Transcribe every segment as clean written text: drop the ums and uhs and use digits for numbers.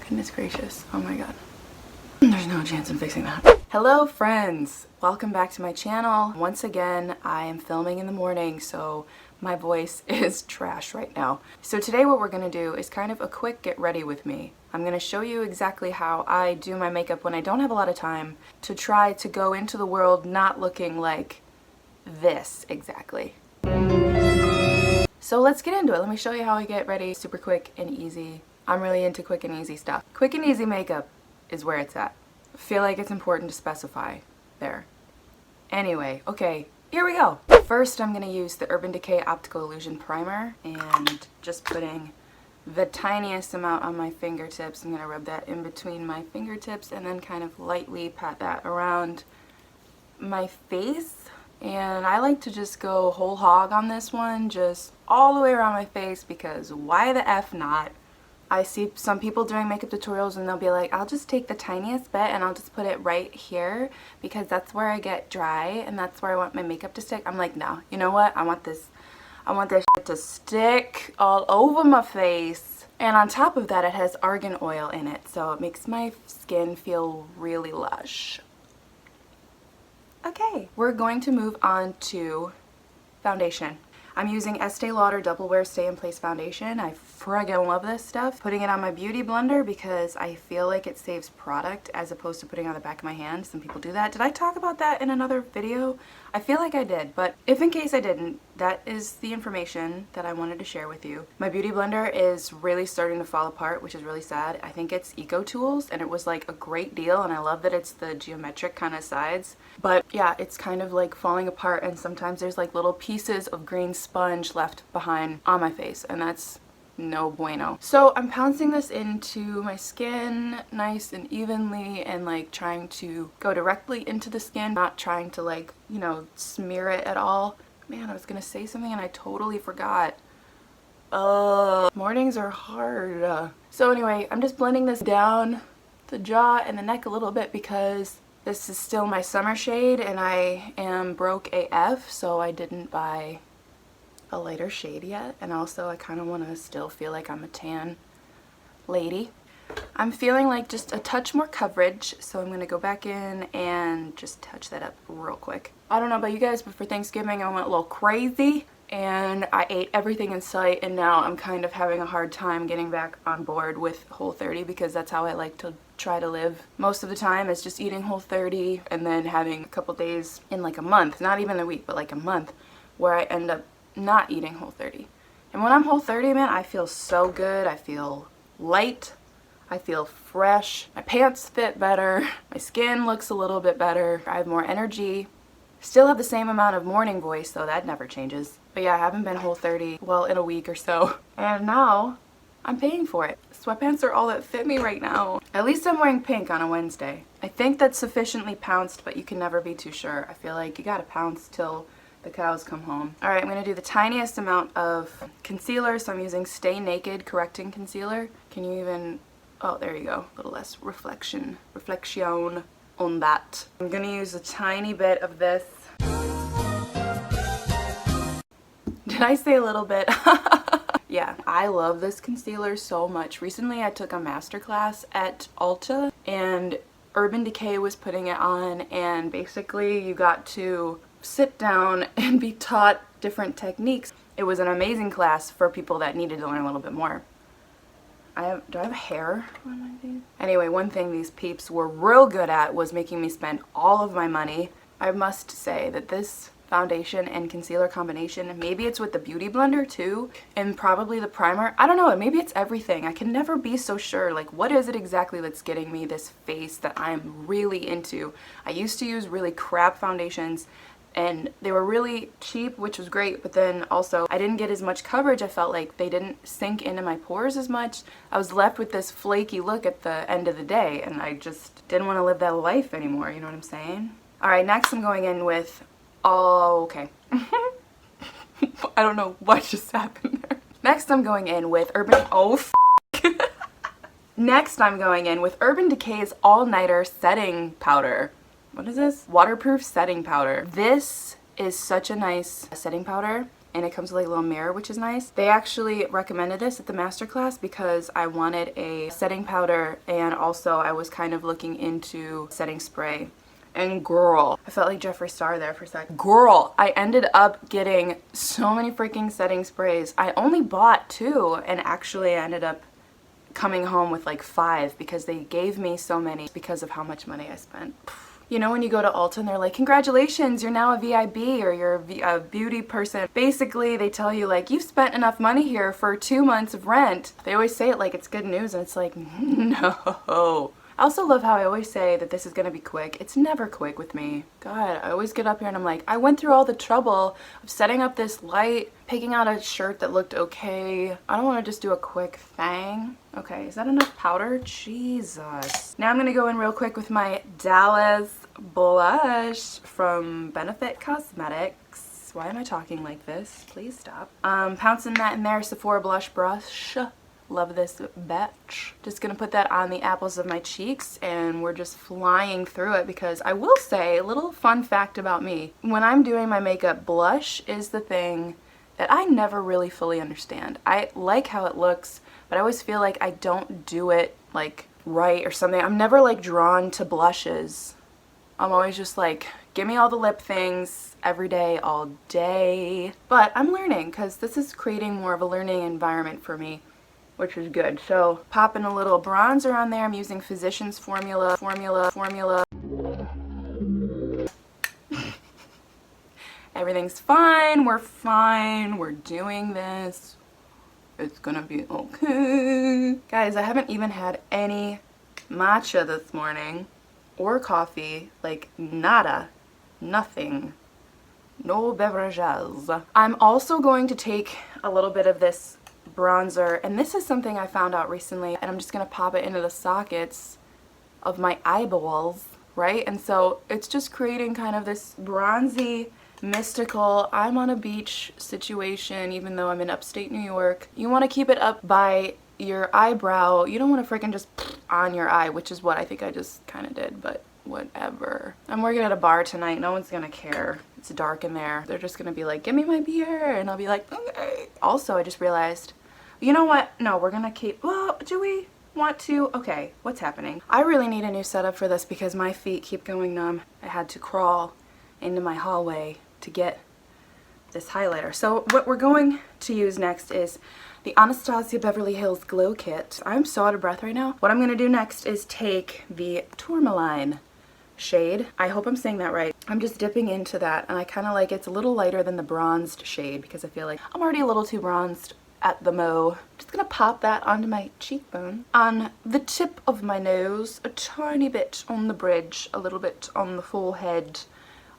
Goodness gracious. Oh my god. There's no chance I'm fixing that. Hello friends! Welcome back to my channel. Once again, I am filming in the morning, so my voice is trash right now. So today what we're gonna do is kind of a quick get ready with me. I'm gonna show you exactly how I do my makeup when I don't have a lot of time to try to go into the world not looking like this exactly. So let's get into it. Let me show you how I get ready super quick and easy. I'm really into quick and easy stuff. Quick and easy makeup is where it's at. I feel like it's important to specify there. Anyway, okay, here we go. First, I'm gonna use the Urban Decay Optical Illusion Primer and just putting the tiniest amount on my fingertips. I'm gonna rub that in between my fingertips and then kind of lightly pat that around my face. And I like to just go whole hog on this one, just all the way around my face, because why the F not? I see some people doing makeup tutorials and they'll be like, I'll just take the tiniest bit and I'll just put it right here because that's where I get dry and that's where I want my makeup to stick. I'm like, no, you know what? I want this shit to stick all over my face. And on top of that, it has argan oil in it, so it makes my skin feel really lush. Okay, we're going to move on to foundation. I'm using Estee Lauder Double Wear Stay in Place Foundation. I friggin' love this stuff. Putting it on my beauty blender because I feel like it saves product as opposed to putting it on the back of my hand. Some people do that. Did I talk about that in another video? I feel like I did, but if in case I didn't, that is the information that I wanted to share with you. My beauty blender is really starting to fall apart, which is really sad. I think it's Eco Tools and it was like a great deal, and I love that it's the geometric kind of sides. But yeah, it's kind of like falling apart, and sometimes there's like little pieces of green sponge left behind on my face, and that's no bueno. So I'm pouncing this into my skin nice and evenly and like trying to go directly into the skin, not trying to like, you know, smear it at all. Man, I was gonna say something and I totally forgot. Mornings are hard. So anyway, I'm just blending this down the jaw and the neck a little bit because this is still my summer shade and I am broke AF, so I didn't buy a lighter shade yet, and also I kind of want to still feel like I'm a tan lady. I'm feeling like just a touch more coverage, so I'm going to go back in and just touch that up real quick. I don't know about you guys, but for Thanksgiving I went a little crazy and I ate everything in sight, and now I'm kind of having a hard time getting back on board with Whole30 because that's how I like to try to live most of the time, is just eating Whole30 and then having a couple days in like a month, not even a week, but like a month, where I end up not eating Whole30. And when I'm Whole30, man, I feel so good. I feel light. I feel fresh. My pants fit better. My skin looks a little bit better. I have more energy. Still have the same amount of morning voice, though that never changes. But yeah, I haven't been Whole30, well, in a week or so. And now I'm paying for it. Sweatpants are all that fit me right now. At least I'm wearing pink on a Wednesday. I think that's sufficiently pounced, but you can never be too sure. I feel like you gotta pounce till the cows come home. Alright, I'm going to do the tiniest amount of concealer, so I'm using Stay Naked Correcting Concealer. Can you even... oh, there you go. A little less reflection on that. I'm going to use a tiny bit of this. Did I say a little bit? Yeah, I love this concealer so much. Recently I took a masterclass at Ulta and Urban Decay was putting it on, and basically you got to sit down and be taught different techniques. It was an amazing class for people that needed to learn a little bit more. Do I have hair on my face? Anyway, one thing these peeps were real good at was making me spend all of my money. I must say that this foundation and concealer combination, maybe it's with the beauty blender too, and probably the primer. I don't know, maybe it's everything. I can never be so sure, like what is it exactly that's getting me this face that I'm really into. I used to use really crap foundations and they were really cheap, which was great, but then also I didn't get as much coverage. I felt like they didn't sink into my pores as much. I was left with this flaky look at the end of the day, and I just didn't want to live that life anymore, you know what I'm saying? Alright, next I'm going in with... oh, okay. I don't know what just happened there. Next I'm going in with Next I'm going in with Urban Decay's All Nighter Setting Powder. What is this? Waterproof setting powder. This is such a nice setting powder, and it comes with like a little mirror, which is nice. They actually recommended this at the masterclass because I wanted a setting powder, and also I was kind of looking into setting spray. And girl, I felt like Jeffree Star there for a sec. Girl, I ended up getting so many freaking setting sprays. I only bought 2, and actually I ended up coming home with like 5 because they gave me so many because of how much money I spent. You know when you go to Ulta and they're like, congratulations, you're now a VIB, or you're a beauty person. Basically, they tell you like, you've spent enough money here for 2 months of rent. They always say it like it's good news, and it's like, no. I also love how I always say that this is gonna be quick. It's never quick with me. God, I always get up here and I'm like, I went through all the trouble of setting up this light, picking out a shirt that looked okay. I don't wanna just do a quick thing. Okay, is that enough powder? Jesus. Now I'm gonna go in real quick with my Dallas blush from Benefit Cosmetics. Why am I talking like this? Please stop. Pouncing that in there, Sephora blush brush. Love this batch. Just gonna put that on the apples of my cheeks, and we're just flying through it because I will say, a little fun fact about me, when I'm doing my makeup, blush is the thing that I never really fully understand. I like how it looks, but I always feel like I don't do it like right or something. I'm never like drawn to blushes. I'm always just like, give me all the lip things every day, all day. But I'm learning because this is creating more of a learning environment for me, which is good. So popping a little bronzer on there. I'm using Physicians Formula. Everything's fine. We're fine. We're doing this. It's gonna be okay. Guys, I haven't even had any matcha this morning or coffee. Like nada. Nothing. No beverages. I'm also going to take a little bit of this bronzer, and this is something I found out recently, and I'm just gonna pop it into the sockets of my eyeballs, right? And so it's just creating kind of this bronzy, mystical, I'm on a beach situation, even though I'm in upstate New York. You want to keep it up by your eyebrow. You don't want to freaking just on your eye, which is what I think I just kind of did, but whatever. I'm working at a bar tonight. No one's gonna care. It's dark in there. They're just gonna be like, give me my beer, and I'll be like, okay. Also, I just realized, you know what? No, we're gonna keep, well, do we want to? Okay, what's happening? I really need a new setup for this because my feet keep going numb. I had to crawl into my hallway to get this highlighter. So what we're going to use next is the Anastasia Beverly Hills Glow Kit. I'm so out of breath right now. What I'm gonna do next is take the Tourmaline shade. I hope I'm saying that right. I'm just dipping into that, and I kind of like it's a little lighter than the bronzed shade because I feel like I'm already a little too bronzed at the mo. Just gonna pop that onto my cheekbone, on the tip of my nose, a tiny bit on the bridge, a little bit on the forehead.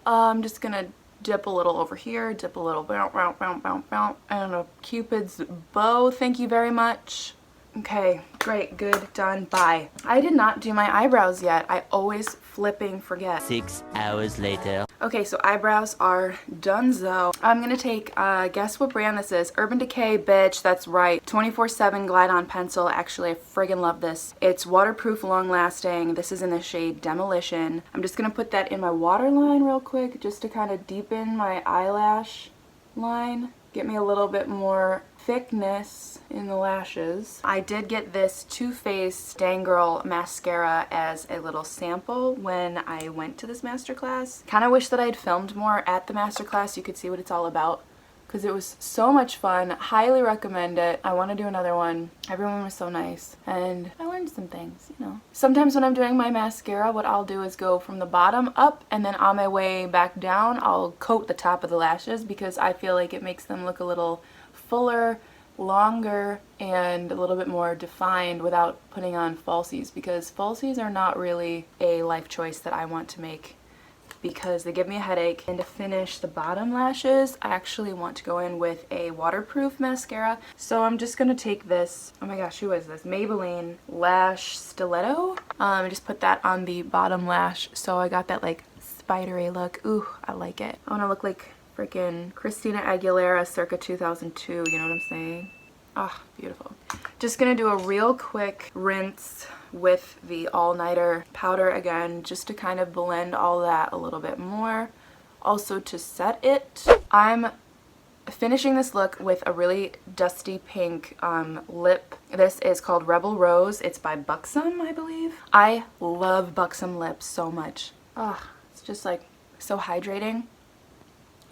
I'm just gonna dip a little over here, dip a little, and a Cupid's bow. Thank you very much. Okay, great, good, done, bye. I did not do my eyebrows yet. I always flipping forget. 6 hours later. Okay, so eyebrows are donezo. I'm gonna take, guess what brand this is? Urban Decay, bitch, that's right. 24/7 Glide On Pencil. Actually, I friggin' love this. It's waterproof, long lasting. This is in the shade Demolition. I'm just gonna put that in my waterline real quick just to kind of deepen my eyelash line. Get me a little bit more thickness in the lashes. I did get this Too Faced Dang Girl mascara as a little sample when I went to this masterclass. Kind of wish that I had filmed more at the masterclass so you could see what it's all about, because it was so much fun. Highly recommend it. I want to do another one. Everyone was so nice, and I learned some things, you know. Sometimes when I'm doing my mascara, what I'll do is go from the bottom up, and then on my way back down, I'll coat the top of the lashes because I feel like it makes them look a little fuller, longer, and a little bit more defined without putting on falsies, because falsies are not really a life choice that I want to make because they give me a headache. And to finish the bottom lashes, I actually want to go in with a waterproof mascara. So I'm just gonna take this, oh my gosh, who is this? Maybelline Lash Stiletto. Just put that on the bottom lash so I got that like spidery look. Ooh, I like it. I wanna look like freaking Christina Aguilera circa 2002, you know what I'm saying? Ah, beautiful. Just gonna do a real quick rinse with the all-nighter powder again, just to kind of blend all that a little bit more. Also to set it. I'm finishing this look with a really dusty pink lip. This is called Rebel Rose. It's by Buxom, I believe. I love Buxom lips so much. Oh, it's just like so hydrating.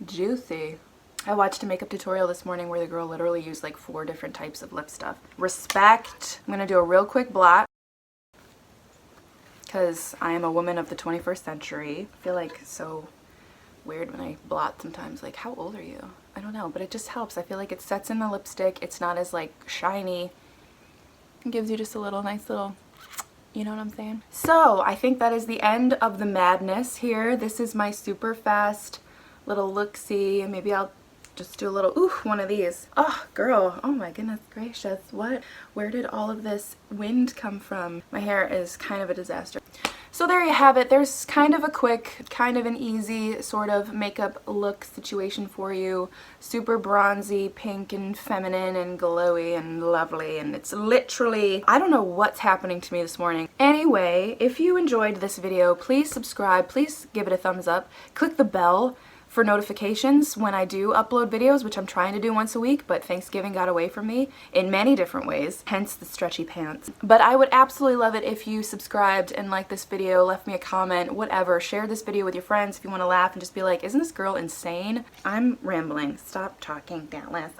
Juicy. I watched a makeup tutorial this morning where the girl literally used like 4 different types of lip stuff. Respect. I'm gonna do a real quick blot because I am a woman of the 21st century. I feel like so weird when I blot sometimes. Like, how old are you? I don't know, but it just helps. I feel like it sets in the lipstick. It's not as like shiny. It gives you just a little nice little, you know what I'm saying? So I think that is the end of the madness here. This is my super fast little look-see. Maybe I'll just do a little, ooh, one of these. Oh, girl, oh my goodness gracious. What? Where did all of this wind come from? My hair is kind of a disaster. So there you have it. There's kind of a quick, kind of an easy sort of makeup look situation for you. Super bronzy, pink and feminine and glowy and lovely, and it's literally, I don't know what's happening to me this morning. Anyway, if you enjoyed this video, please subscribe, please give it a thumbs up, click the bell for notifications when I do upload videos, which I'm trying to do once a week, but Thanksgiving got away from me in many different ways, hence the stretchy pants. But I would absolutely love it if you subscribed and liked this video, left me a comment, whatever. Share this video with your friends if you want to laugh and just be like, isn't this girl insane? I'm rambling. Stop talking, Dallas.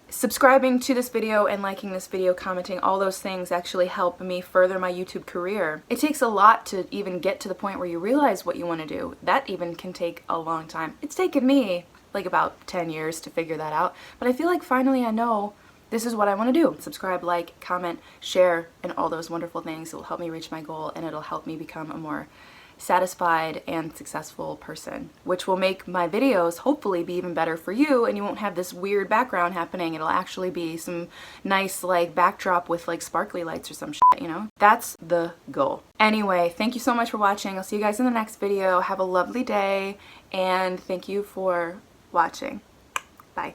Subscribing to this video and liking this video, commenting, all those things actually help me further my YouTube career. It takes a lot to even get to the point where you realize what you want to do. That even can take a long time. It's taken me like about 10 years to figure that out, but I feel like finally I know this is what I want to do. Subscribe, like, comment, share, and all those wonderful things. It will help me reach my goal, and it'll help me become a more satisfied and successful person, which will make my videos hopefully be even better for you, and you won't have this weird background happening. It'll actually be some nice like backdrop with like sparkly lights or some shit, you know? That's the goal. Anyway, thank you so much for watching. I'll see you guys in the next video. Have a lovely day, and thank you for watching. Bye.